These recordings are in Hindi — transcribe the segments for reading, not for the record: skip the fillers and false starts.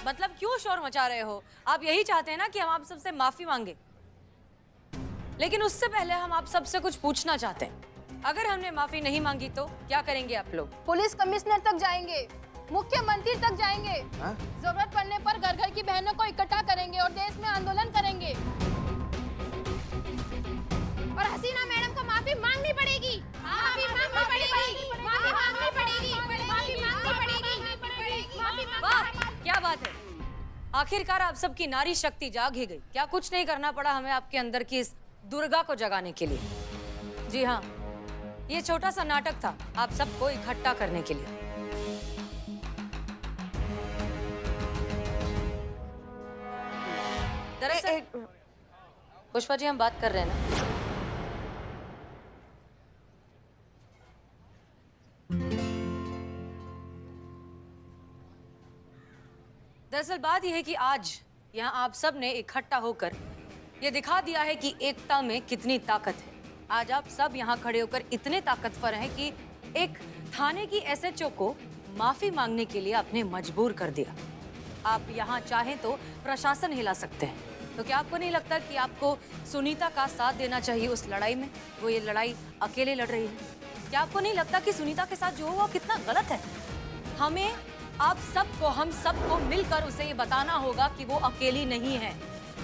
मतलब क्यों शोर मचा रहे हो? आप यही चाहते हैं ना कि हम आप सबसे माफी मांगे, लेकिन उससे पहले हम आप सबसे कुछ पूछना चाहते हैं। अगर हमने माफी नहीं मांगी तो क्या करेंगे आप लोग? पुलिस कमिश्नर तक जाएंगे, मुख्यमंत्री तक जाएंगे। जरूरत पड़ने पर घर घर की बहनों को इकट्ठा करेंगे और देश में आंदोलन करेंगे। और हसीना मैडम को माफी मांगनी पड़ेगी। माफी मांगनी पड़ेगी। माफी मांगनी पड़ेगी। माफी मांगनी पड़ेगी। वाह, क्या बात है! आखिरकार आप सबकी नारी शक्ति जाग ही गई। क्या कुछ नहीं करना पड़ा हमें आपके अंदर की इस दुर्गा को जगाने के लिए? जी हाँ, ये छोटा सा नाटक था आप सबको इकट्ठा करने के लिए। दरअसल पुष्पा जी, हम बात कर रहे हैं ना। दरअसल बात यह है कि आज यहाँ आप सब ने इकट्ठा होकर ये दिखा दिया है कि एकता में कितनी ताकत है। आज आप सब यहाँ खड़े होकर इतने ताकतवर हैं कि एक थाने की एसएचओ को माफी मांगने के लिए आपने मजबूर कर दिया। आप यहाँ चाहें तो प्रशासन हिला सकते हैं। तो क्या आपको नहीं लगता कि आपको सुनीता का साथ देना चाहिए उस लड़ाई में? वो ये लड़ाई अकेले लड़ रही है। क्या आपको नहीं लगता कि सुनीता के साथ जो हुआ कितना गलत है? हमें आप सबको, हम सबको मिलकर उसे ये बताना होगा कि वो अकेली नहीं है।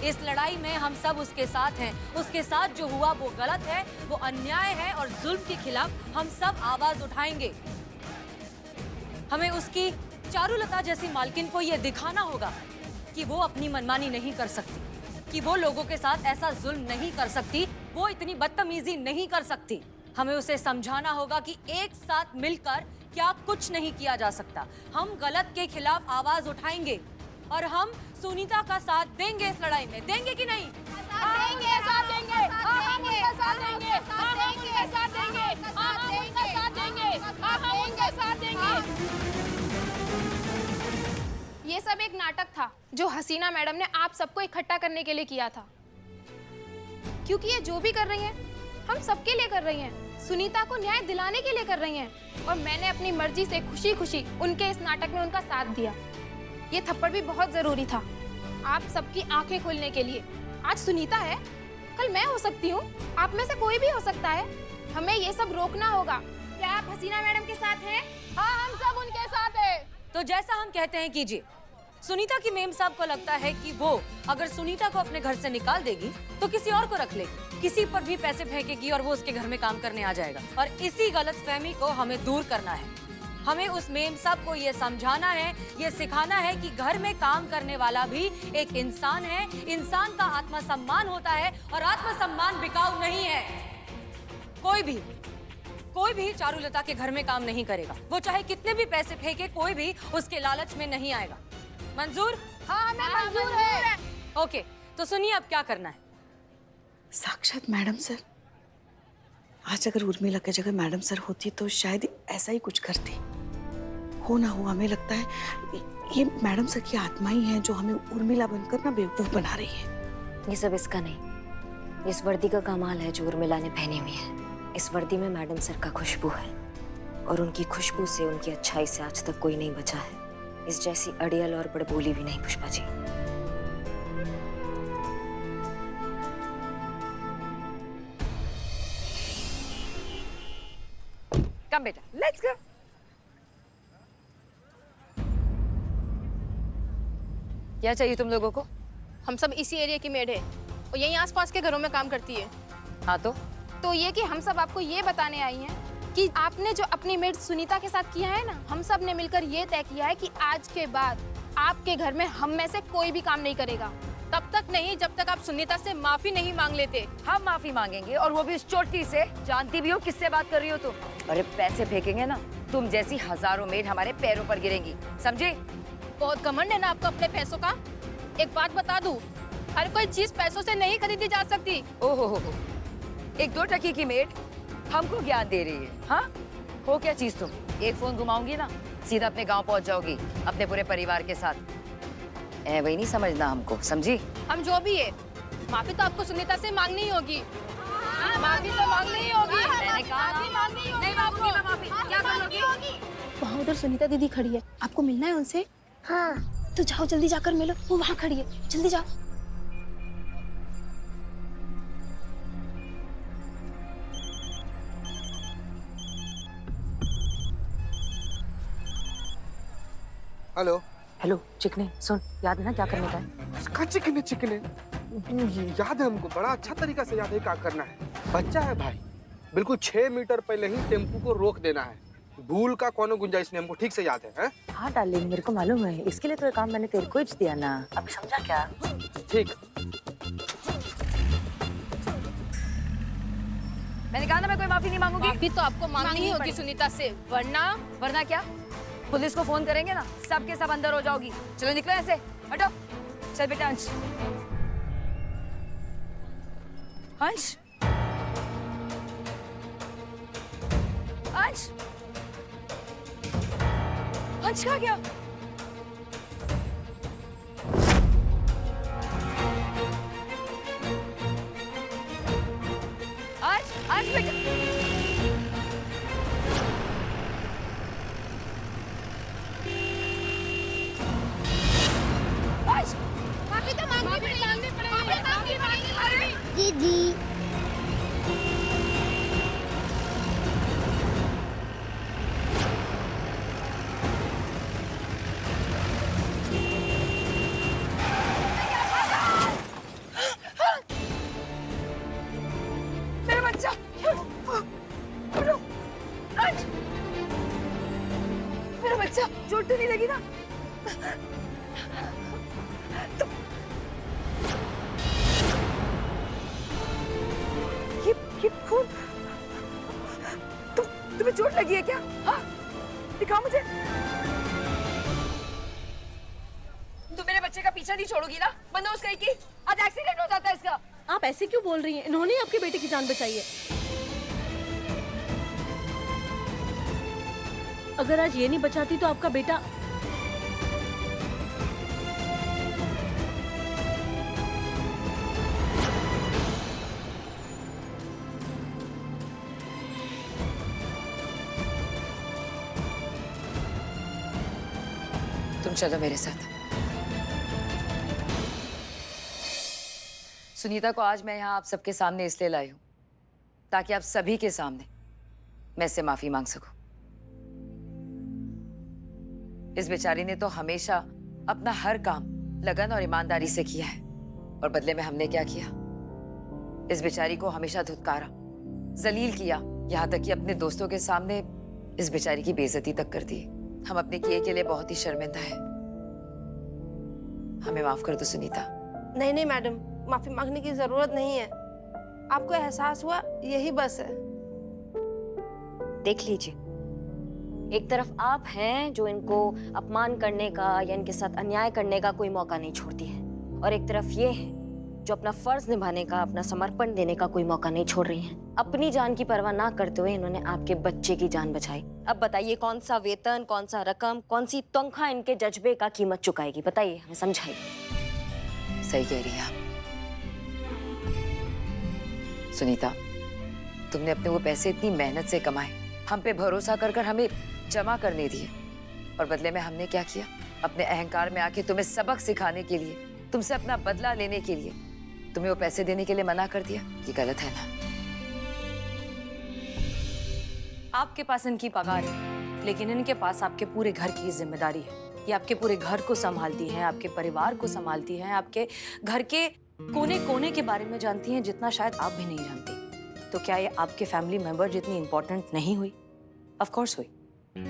इस लड़ाई में हम सब उसके साथ हैं। उसके साथ जो हुआ वो गलत है, वो अन्याय है और जुल्म के खिलाफ हम सब आवाज उठाएंगे। हमें उसकी चारुलता जैसी मालकिन को ये दिखाना होगा कि वो अपनी मनमानी नहीं कर सकती, कि वो लोगों के साथ ऐसा जुल्म नहीं कर सकती, वो इतनी बदतमीजी नहीं कर सकती। हमें उसे समझाना होगा कि एक साथ मिलकर क्या कुछ नहीं किया जा सकता। हम गलत के खिलाफ आवाज उठाएंगे और हम सुनीता का साथ देंगे इस लड़ाई में। देंगे कि नहीं? देंगे, साथ देंगे, हम उनका साथ देंगे, हम उनका साथ देंगे, हम उनका साथ देंगे, हम उनका साथ देंगे। ये सब एक नाटक था जो हसीना मैडम ने आप सबको इकट्ठा करने के लिए किया था, क्योंकि ये जो भी कर रही हैं हम सबके लिए कर रही हैं, सुनीता को न्याय दिलाने के लिए कर रही हैं। और मैंने अपनी मर्जी से खुशी खुशी उनके इस नाटक में उनका साथ दिया। ये थप्पड़ भी बहुत जरूरी था आप सबकी आंखें खोलने के लिए। आज सुनीता है, कल मैं हो सकती हूँ, आप में से कोई भी हो सकता है। हमें ये सब रोकना होगा। क्या आप हसीना मैडम के साथ हैं? हाँ, हम सब उनके साथ हैं। तो जैसा हम कहते हैं कीजिए। सुनीता की मेम साहब को लगता है कि वो अगर सुनीता को अपने घर से निकाल देगी तो किसी और को रख लेगी, किसी पर भी पैसे फेंकेगी और वो उसके घर में काम करने आ जाएगा। और इसी गलतफहमी को हमें दूर करना है। हमें उस मेम साहब को ये समझाना है, ये सिखाना है कि घर में काम करने वाला भी एक इंसान है। इंसान का आत्मसम्मान होता है और आत्मसम्मान बिकाऊ नहीं है। कोई भी चारुलता के घर में काम नहीं करेगा। वो चाहे कितने भी पैसे फेंके, कोई भी उसके लालच में नहीं आएगा। मंजूर? हाँ, हमें मंजूर है। ओके, तो सुनिए अब क्या करना है। साक्षात मैडम सर, आज अगर उर्मिला की जगह मैडम सर होती तो शायद ऐसा ही कुछ करती। हो ना हो, हमें लगता है ये मैडम सर की आत्मा ही है जो हमें उर्मिला बनकर ना बेवकूफ बना रही है। ये सब इसका नहीं, इस वर्दी का कमाल है जो उर्मिला ने पहनी हुई है। इस वर्दी में मैडम सर का खुशबू है और उनकी खुशबू से, उनकी अच्छाई से आज तक कोई नहीं बचा है। इस जैसी अड़ियल और बड़बोली भी नहीं पुष्पा जी। कम बेटा, लेट्स गो। क्या चाहिए तुम लोगों को? हम सब इसी एरिया की मेड है और यहीं आसपास के घरों में काम करती है। हाँ तो ये कि हम सब आपको ये बताने आई हैं कि आपने जो अपनी मेड सुनीता के साथ किया है ना, हम सब ने मिलकर ये तय किया है कि आज के बाद आपके घर में हम में से कोई भी काम नहीं करेगा। तब तक नहीं जब तक आप सुनीता से माफी नहीं मांग लेते। हम माफी मांगेंगे और वो भी उस चोटी से। जानती भी हो किससे बात कर रही हो तुम? अरे पैसे फेंकेंगे ना, तुम जैसी हजारों मेड हमारे पैरों पर गिरेंगी, समझे? बहुत घमंड है ना आपको अपने पैसों का। एक बात बता दूं, हर कोई चीज पैसों से नहीं खरीदी जा सकती। ओहो हो, एक 2 टकी की मेड हमको ज्ञान दे रही है। हाँ, हो क्या चीज तुम? एक फोन घुमाऊंगी ना, सीधा अपने गांव पहुंच जाओगी अपने पूरे परिवार के साथ। वही नहीं समझना हमको, समझी? हम जो भी है, माफी तो आपको सुनीता से मांगनी ही होगी। माफी तो मांगनी ही होगी। मैंने कहा नहीं मांगूंगी मैं माफी। क्या करोगी? वहाँ उधर सुनीता दीदी खड़ी है, आपको मिलना है उनसे? हाँ, तो जाओ जल्दी जाकर मिलो, वो वहां खड़ी है, जल्दी जाओ। हेलो। हेलो चिकने, सुन, याद है ना क्या करने का है? इसका चिकने चिकने याद है हमको, बड़ा अच्छा तरीका से याद है क्या करना है। बच्चा है भाई, बिल्कुल 6 मीटर पहले ही टेम्पू को रोक देना है। भूल का कोनो गुंजाइश नहीं, हमको ठीक से याद है। हाँ डार्लिंग, मेरे को मालूम है, इसके लिए तो ये काम मैंने तेरे को ही दिया ना। अब समझा क्या? ठीक। मैंने कहा ना मैं कोई माफी नहीं मांगूंगी। माफी तो आपको मांगनी ही होगी सुनीता से, वरना क्या? पुलिस को फोन करेंगे ना, सबके सब अंदर हो जाओगी। चलो निकलो ऐसे, हटो। चल बेटा अंश। अंश, अंश, अंश कहाँ गया? अंश, अंश बेटा। माफी तो मांगनी पड़ेगी। दीदी मेरा बच्चा, मेरा बच्चा, चोट तो नहीं लगी ना? ये खून, तुम्हें चोट लगी है क्या? हाँ, दिखाओ मुझे। तुम मेरे बच्चे का पीछा नहीं छोड़ोगी ना? बंदोबस्त कहीं की, आज एक्सीडेंट हो जाता है इसका। आप ऐसे क्यों बोल रही हैं? इन्होंने आपके बेटे की जान बचाई है। अगर आज ये नहीं बचाती तो आपका बेटा तुम चलो मेरे साथ। सुनीता को आज मैं यहाँ आप सबके सामने इसलिए लाई हूँ ताकि आप सभी के सामने मैं इससे माफी मांग सकूं। इस बेचारी ने तो हमेशा अपना हर काम लगन और ईमानदारी से किया है, और बदले में हमने क्या किया? इस बेचारी को हमेशा धुतकारा, जलील किया, यहाँ तक कि अपने दोस्तों के सामने इस बेचारी की बेइज्जती तक कर दी। हम अपने किए के लिए बहुत ही शर्मिंदा है। हमें माफ कर दो सुनीता। नहीं नहीं मैडम, माफी मांगने की जरूरत नहीं है। आपको एहसास हुआ, यही बस है। देख लीजिए, एक तरफ आप हैं जो इनको अपमान करने का या इनके साथ अन्याय करने का कोई मौका नहीं छोड़ती है, और एक तरफ ये है जो अपना फर्ज निभाने का, अपना समर्पण देने का कोई मौका नहीं छोड़ रही हैं। अपनी जान की परवाह ना करते हुए इन्होंने आपके बच्चे की जान बचाई। अब बताइए कौन सा वेतन, कौन सा रकम, कौन सी तनख्वाह इनके जज्बे का कीमत चुकाएगी? बताइए, हमें समझाइए। सही कह रही हैं आप सुनीता। तुमने अपने वो पैसे इतनी मेहनत से कमाए, हम पे भरोसा कर कर हमें जमा करने दिए, और बदले में हमने क्या किया? अपने अहंकार में आके तुम्हें सबक सिखाने के लिए, तुमसे अपना बदला लेने के लिए तुम्हें वो पैसे देने के लिए मना कर दिया। ये गलत है ना? आपके पास इनकी पगार है, लेकिन इनके पास आपके पूरे घर की जिम्मेदारी है। ये आपके पूरे घर को संभालती हैं, आपके परिवार को संभालती हैं, आपके घर के कोने कोने के बारे में जानती हैं जितना शायद आप भी नहीं जानती। तो क्या ये आपके फैमिली मेंबर जितनी इंपॉर्टेंट नहीं हुई? ऑफ कोर्स हुई।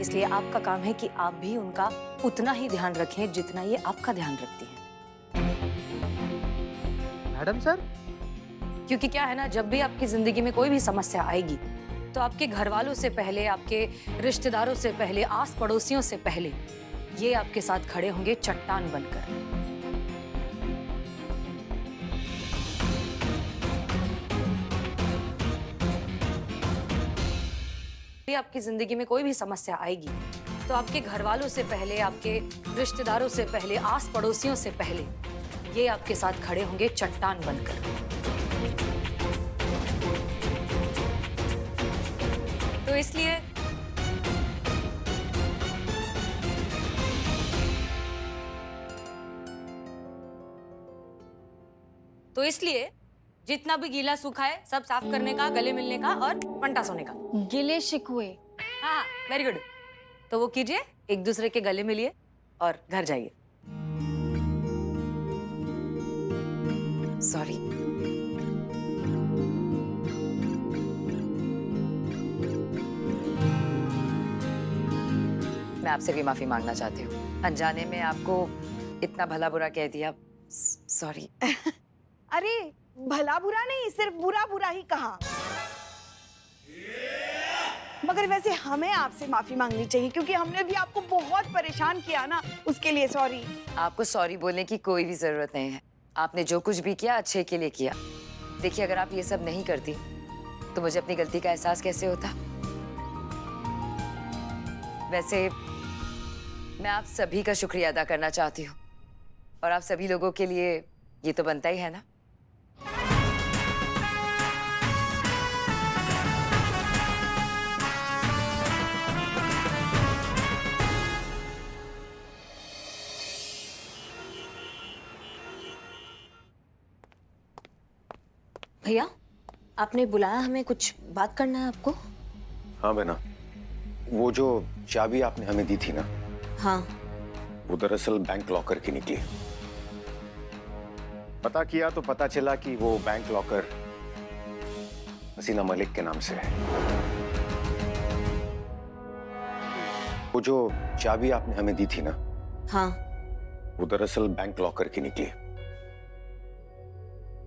इसलिए आपका काम है कि आप भी उनका उतना ही ध्यान रखें जितना ये आपका ध्यान रखती हैं। मैडम सर, क्योंकि क्या है ना, जब भी आपकी जिंदगी में कोई भी समस्या आएगी तो आपके घर वालों से पहले, आपके रिश्तेदारों से पहले, आस पड़ोसियों से पहले ये आपके साथ खड़े होंगे चट्टान बनकर। भी आपकी जिंदगी में कोई भी समस्या आएगी तो आपके घर वालों से पहले, आपके रिश्तेदारों से पहले, आस पड़ोसियों से पहले ये आपके साथ खड़े होंगे चट्टान बनकर। तो इसलिए तो इसलिए जितना भी गीला सूखा है सब साफ करने का, गले मिलने का और पंटा सोने का। गिले शिकवे। हाँ, वेरी गुड। तो वो कीजिए, एक दूसरे के गले मिलिए और घर जाइए। सॉरी। मैं आपसे भी माफी मांगना चाहती हूँ। अनजाने में आपको इतना भला बुरा कह दिया। सॉरी। अरे भला बुरा नहीं, सिर्फ बुरा बुरा ही कहा। मगर वैसे हमें आपसे माफी मांगनी चाहिए क्योंकि हमने भी आपको बहुत परेशान किया ना, उसके लिए सॉरी। आपको सॉरी बोलने की कोई भी जरूरत नहीं है। आपने जो कुछ भी किया अच्छे के लिए किया। देखिए, अगर आप ये सब नहीं करती तो मुझे अपनी गलती का एहसास कैसे होता। वैसे मैं आप सभी का शुक्रिया अदा करना चाहती हूँ और आप सभी लोगों के लिए ये तो बनता ही है ना। भैया, आपने बुलाया हमें, कुछ बात करना है आपको? हाँ बहना, वो जो चाबी आपने हमें दी थी ना, हाँ। वो दरअसल बैंक लॉकर की निकली। पता किया तो पता चला कि वो बैंक लॉकर हसीना मलिक के नाम से है। वो जो चाबी आपने हमें दी थी ना, हाँ। वो दरअसल बैंक लॉकर की निकली।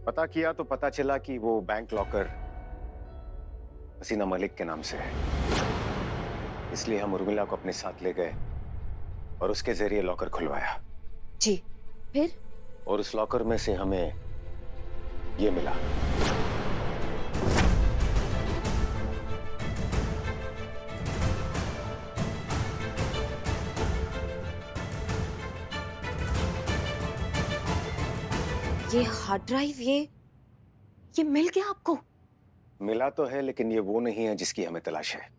पता किया तो पता चला कि वो बैंक लॉकर हसीना मलिक के नाम से है। इसलिए हम उर्मिला को अपने साथ ले गए और उसके जरिए लॉकर खुलवाया। जी, फिर? और उस लॉकर में से हमें ये मिला। ये हार्ड ड्राइव, ये मिल गया आपको? मिला तो है, लेकिन ये वो नहीं है जिसकी हमें तलाश है।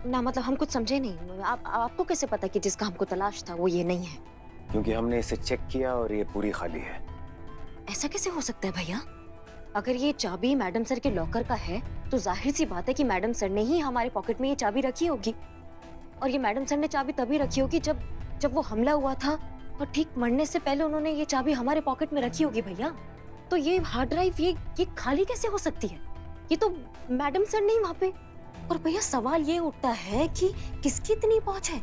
ना मतलब हम कुछ समझे नहीं। आपको कैसे पता कि जिसका हमको तलाश था वो ये नहीं है? क्योंकि हमने इसे चेक किया और ये पूरी खाली है। ऐसा कैसे हो सकता है भैया? अगर ये चाबी मैडम सर के लॉकर का है तो जाहिर सी बात है कि मैडम सर ने ही हमारे पॉकेट में ये चाबी रखी होगी। और ये मैडम सर ने चाबी तभी रखी होगी जब वो हमला हुआ था और ठीक मरने से पहले उन्होंने ये चाबी हमारे पॉकेट में रखी होगी भैया। तो ये हार्ड ड्राइव ये खाली कैसे हो सकती है? ये तो मैडम सर नहीं वहाँ पे। और भैया सवाल ये उठता है कि किसकी इतनी पहुंच है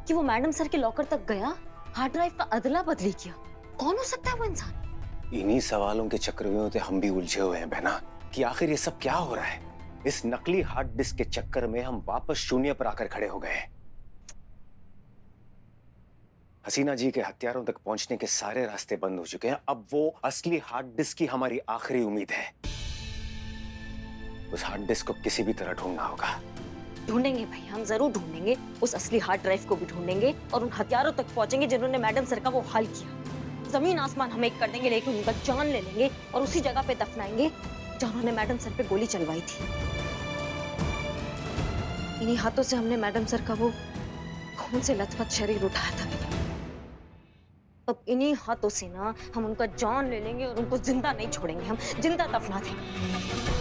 कि वो मैडम सर के लॉकर तक गया, हार्ड ड्राइव का अदला बदली किया। कौन हो सकता है वो इंसान? इन्हीं सवालों के चक्रव्यूह में हम भी उलझे हुए हैं बहना, कि आखिर ये सब क्या हो रहा है। इस नकली हार्ड डिस्क के चक्कर में हम वापस शून्य पर आकर खड़े हो गए हैं। हसीना जी के हथियारों तक पहुंचने के सारे रास्ते बंद हो चुके हैं। अब वो असली हार्ड डिस्क की हमारी आखिरी उम्मीद है। उस हार्ड डिस्क को किसी भी तरह ढूंढना होगा। ढूंढेंगे भैया, हम जरूर ढूंढेंगे। उस असली हार्ड ड्राइव को भी ढूंढेंगे और उन हथियारों तक पहुंचेंगे जिन्होंने मैडम सर का वो हाल किया। जमीन आसमान हम एक कर देंगे, लेकिन उनका जान ले लेंगे और उसी जगह पे दफनाएंगे जहां उन्होंने मैडम सर पे गोली चलवाई थी। इन्हीं हाथों से हमने मैडम सर का वो खून से लथपथ शरीर उठाया था। अब इन्हीं हाथों से ना हम उनका जान ले लेंगे और उनको जिंदा नहीं छोड़ेंगे, हम जिंदा दफना देंगे।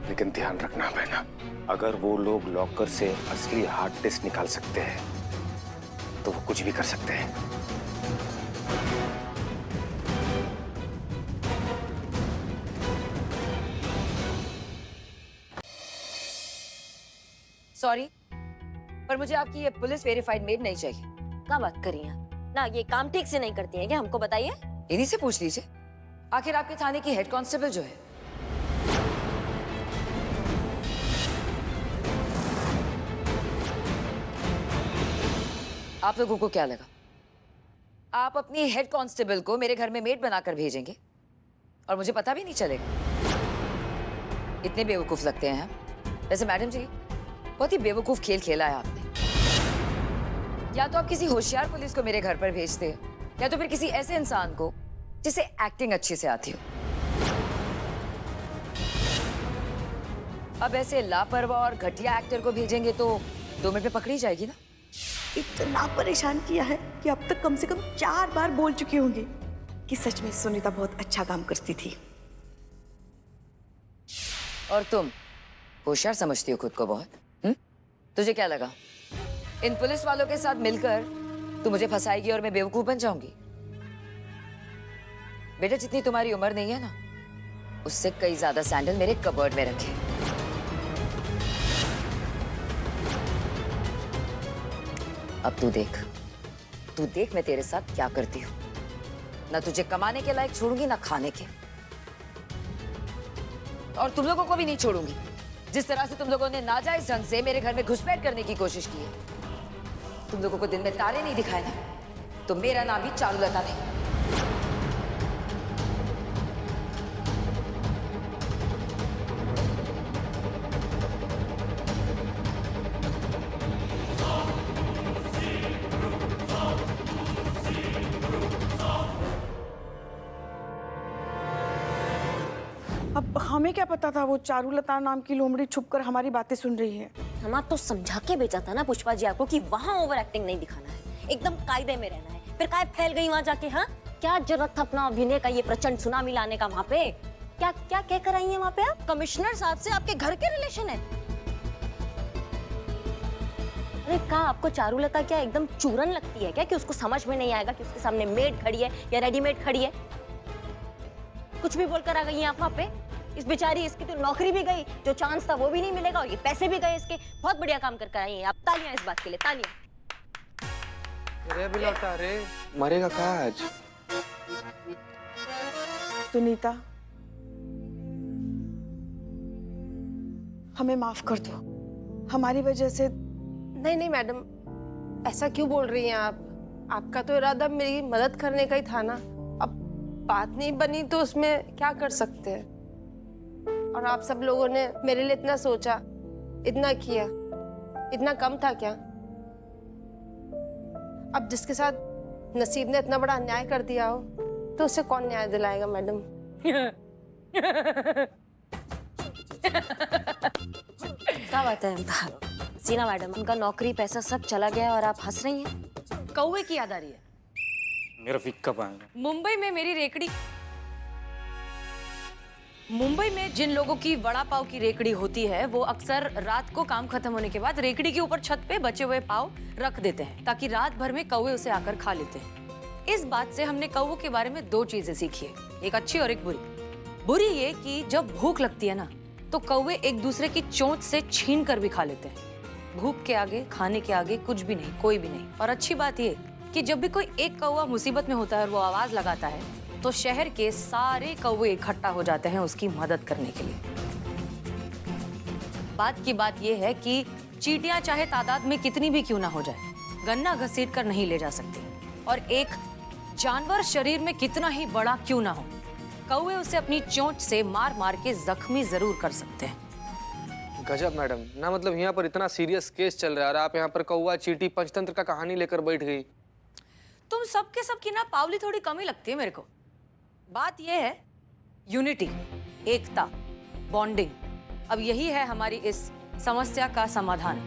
लेकिन ध्यान रखना बहना, अगर वो लोग लॉकर से असली हार्ड डिस्क निकाल सकते हैं तो वो कुछ भी कर सकते हैं। सॉरी, पर मुझे आपकी ये पुलिस वेरीफाइड मेड नहीं चाहिए। क्या बात कर रही हैं? ना ये काम ठीक से नहीं करती हैं क्या? हमको बताइए। इन्हीं से पूछ लीजिए। आखिर आपके थाने की हेड कांस्टेबल जो है, आप लोगों को क्या लगा आप अपनी हेड कांस्टेबल को मेरे घर में मेड बनाकर भेजेंगे और मुझे पता भी नहीं चलेगा? इतने बेवकूफ लगते हैं हम। वैसे मैडम जी, बहुत ही बेवकूफ खेल खेला है आपने। या तो आप किसी होशियार पुलिस को मेरे घर पर भेजते हैं या तो फिर किसी ऐसे इंसान को जिसे एक्टिंग अच्छी से आती हो। अब ऐसे लापरवाह और घटिया एक्टर को भेजेंगे तो 2 मिनट में पकड़ी जाएगी ना। इतना परेशान किया है कि अब तक कम से कम 4 बार बोल चुकी होंगी कि सच में सुनीता बहुत अच्छा काम करती थी। और तुम होशियार समझती हो खुद को बहुत? तुझे क्या लगा इन पुलिस वालों के साथ मिलकर तू मुझे फंसाएगी और मैं बेवकूफ बन जाऊंगी? बेटा, जितनी तुम्हारी उम्र नहीं है ना, उससे कई ज्यादा सैंडल मेरे कबर्ड में रखे। अब तू देख मैं तेरे साथ क्या करती हूँ। ना तुझे कमाने के लायक छोड़ूंगी ना खाने के, और तुम लोगों को भी नहीं छोड़ूंगी। जिस तरह से तुम लोगों ने नाजायज ढंग से मेरे घर में घुसपैठ करने की कोशिश की है। तुम लोगों को दिन में तारे नहीं दिखाए ना, तो मेरा नाम भी चारुलता नहीं। अब हमें क्या पता था वो चारुलता नाम की लोमड़ी छुपकर हमारी बातें सुन रही है। हम तो समझा के भेजा था ना पुष्पा जी आपको कि वहाँ ओवर एक्टिंग नहीं दिखाना है, एकदम कायदे में रहना है। फिर काय फैल गई वहाँ जाके? हाँ, क्या जरूरत था अपना अभिनय का ये प्रचंड सुनामी लाने का वहाँ पे? क्या क्या कह कर आई हैं वहाँ पे आप? कमिश्नर साहब से आपके घर के रिलेशन है? अरे क्या आपको चारुलता क्या एकदम चूरन लगती है क्या, कि उसको समझ में नहीं आएगा कि उसके सामने मेड खड़ी है या रेडीमेड खड़ी है? कुछ भी बोलकर आ गई हैं आप वहाँ पे। इस बेचारी, इसकी तो नौकरी भी गई, जो चांस था वो भी नहीं मिलेगा, और ये पैसे भी गए इसके। बहुत बढ़िया काम कर आई हैं आप, तालियां इस बात के लिए, तालियां। अरे अभी लौटा रे, मरेगा का आज? सुनीता, हमें माफ कर दो, हमारी वजह से। नहीं नहीं मैडम, ऐसा क्यों बोल रही हैं आप? आपका तो इरादा मेरी मदद करने का ही था ना। अब बात नहीं बनी तो उसमें क्या कर सकते हैं। और आप सब लोगों ने मेरे लिए इतना सोचा, इतना किया, इतना कम था क्या? अब जिसके साथ नसीब ने इतना बड़ा अन्याय कर दिया हो, तो उसे कौन न्याय दिलाएगा मैडम? क्या बात है सीना मैडम, उनका नौकरी पैसा सब चला गया और आप हंस रही हैं? कौवे की याद आ रही है। मेरा फिक्का पाएगा। मुंबई में मेरी रेकड़ी, मुंबई में जिन लोगों की वड़ा पाव की रेकड़ी होती है, वो अक्सर रात को काम खत्म होने के बाद रेकड़ी के ऊपर छत पे बचे हुए पाव रख देते हैं, ताकि रात भर में कौवे उसे आकर खा लेते हैं। इस बात से हमने कौवों के बारे में दो चीजें सीखी है, एक अच्छी और एक बुरी। बुरी ये कि जब भूख लगती है ना, तो कौवे एक दूसरे की चोंच से छीन कर भी खा लेते हैं। भूख के आगे, खाने के आगे कुछ भी नहीं, कोई भी नहीं। और अच्छी बात ये कि जब भी कोई एक कौवा मुसीबत में होता है और वो आवाज लगाता है, तो शहर के सारे कौवे इकट्ठा हो जाते हैं उसकी मदद करने के लिए। बात की बात यह है कि चींटियां चाहे तादाद में कितनी भी क्यों ना हो जाए, गन्ना घसीट कर नहीं ले जा सकती। और एक जानवर शरीर में कितना ही बड़ा क्यों ना हो, कौवे उसे अपनी चोंच से मार मार के जख्मी जरूर कर सकते हैं। गजब मैडम, ना मतलब यहाँ पर इतना सीरियस केस चल रहा है और आप यहाँ पर कौवा चींटी पंचतंत्र का कहानी लेकर बैठ गई। तुम सबके सबकी ना पावली थोड़ी कम ही लगती है मेरे को। बात यह है यूनिटी, एकता, बॉन्डिंग। अब यही है हमारी इस समस्या का समाधान।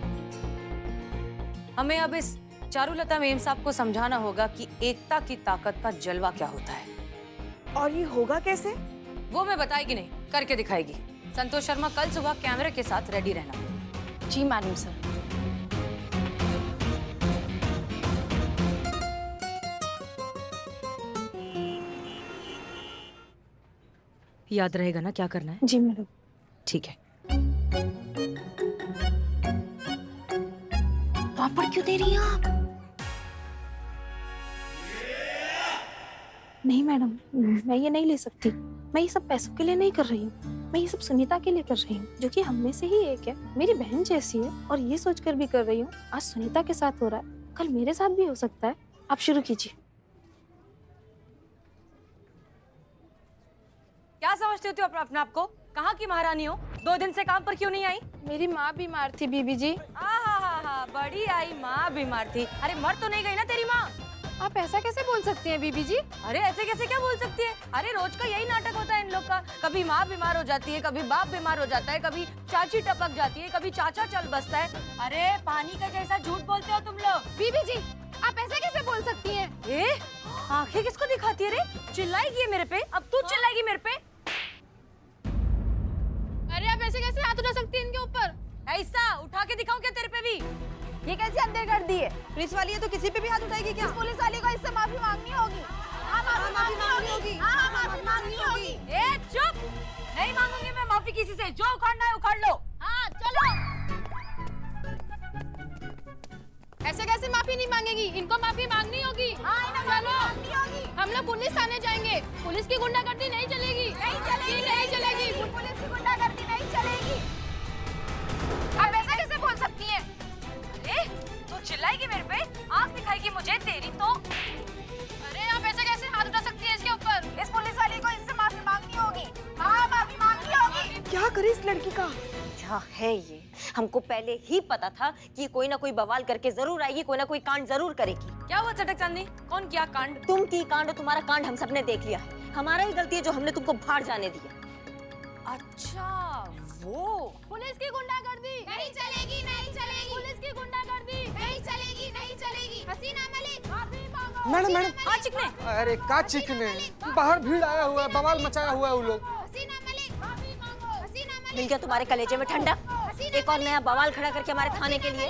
हमें अब इस चारुलता मेम साहब को समझाना होगा कि एकता की ताकत का जलवा क्या होता है। और ये होगा कैसे? वो मैं बताएगी नहीं, करके दिखाएगी। संतोष शर्मा, कल सुबह कैमरे के साथ रेडी रहना। जी मैडम सर। याद रहेगा ना क्या करना है? जी मैडम। ठीक है। पापड़ क्यों दे रही हैं आप? नहीं मैडम, मैं ये नहीं ले सकती। मैं ये सब पैसों के लिए नहीं कर रही हूँ, मैं ये सब सुनीता के लिए कर रही हूँ, जो कि हम में से ही एक है, मेरी बहन जैसी है। और ये सोचकर भी कर रही हूँ, आज सुनीता के साथ हो रहा है, कल मेरे साथ भी हो सकता है। आप शुरू कीजिए। क्या समझते हो अपने आप को? कहाँ की महारानी हो? 2 दिन से काम पर क्यों नहीं आई? मेरी माँ बीमार थी बीबी जी। बड़ी आई माँ बीमार थी। अरे मर तो नहीं गई ना तेरी माँ? आप ऐसा कैसे बोल सकती हैं बीबी जी? अरे ऐसे कैसे क्या बोल सकती है? अरे रोज का यही नाटक होता है इन लोग का। कभी माँ बीमार हो जाती है, कभी बाप बीमार हो जाता है, कभी चाची टपक जाती है, कभी चाचा चल बसता है। अरे पानी का जैसा झूठ बोलते हो तुम लोग। बीबी जी, आप ऐसे कैसे बोल सकती हैं? आंखें किसको दिखाती है रे? चिल्लाएगी ये मेरे पे? अब तू चिल्लाएगी मेरे पे? अरे आप ऐसे कैसे हाथ उठा सकती हैं इनके ऊपर? ऐसा उठा के दिखाऊं क्या तेरे पे भी? ये कैसे अंदर कर दी है? पुलिस वाली है तो किसी पे भी हाथ उठाएगी क्या? पुलिस वाले को इससे माफी मांगनी होगी। हाँ माफी मांगनी होगी। हाँ माफी मांगनी होगी। ए चुप! नहीं मांगूंगी मैं माफी किसी से। जो उखाड़ना है उखाड़ लो। हाँ चलो। ऐसे कैसे माफी नहीं मांगेगी? इनको माफी मांगनी होगी। हाँ इन्हें माफी मांगनी होगी। हम लोग पुलिस थाने जाएंगे। पुलिस की गुंडागर्दी नहीं चलेगी। नहीं चलेगी। नहीं चलेगी। पुलिस की गुंडागर्दी नहीं चलेगी। आप ऐसा कैसे बोल सकती हैं? अरे तू चिल्लाएगी मेरे पे? आंख दिखाएगी मुझे तेरी तो? अरे आप ऐसे कैसे हाथ उठा सकती हैं इसके ऊपर? इस पुलिस वाली को इससे माफी मांगनी होगी। हाँ माफी मांगनी होगी। क्या करे इस लड़की का? क्या है ये? हमको पहले ही पता था कि ये कोई ना कोई बवाल करके जरूर आएगी, कोई ना कोई कांड जरूर करेगी। क्या हुआ चटक चांदनी? कौन किया कांड? तुम की कांड और तुम्हारा कांड हम सबने देख लिया है। हमारा ही गलती है जो हमने तुमको बाहर जाने दिया। अच्छा वो पुलिस की गुंडागर्दी नहीं चलेगी। नहीं चलेगी। पुलिस की गुंडागर्दी नहीं चलेगी। नहीं चलेगी। हसीना मलिक माफी मांगो। मैडम मैडम, हाँ चिकने। अरे का चिकने, बाहर भीड़ आया हुआ है, बवाल मचाया हुआ है वो लोग। हसीना मलिक माफी मांगो। हसीना मलिक मिल गया तुम्हारे कलेजे में ठंडक? एक और नया बवाल खड़ा करके हमारे थाने के लिए।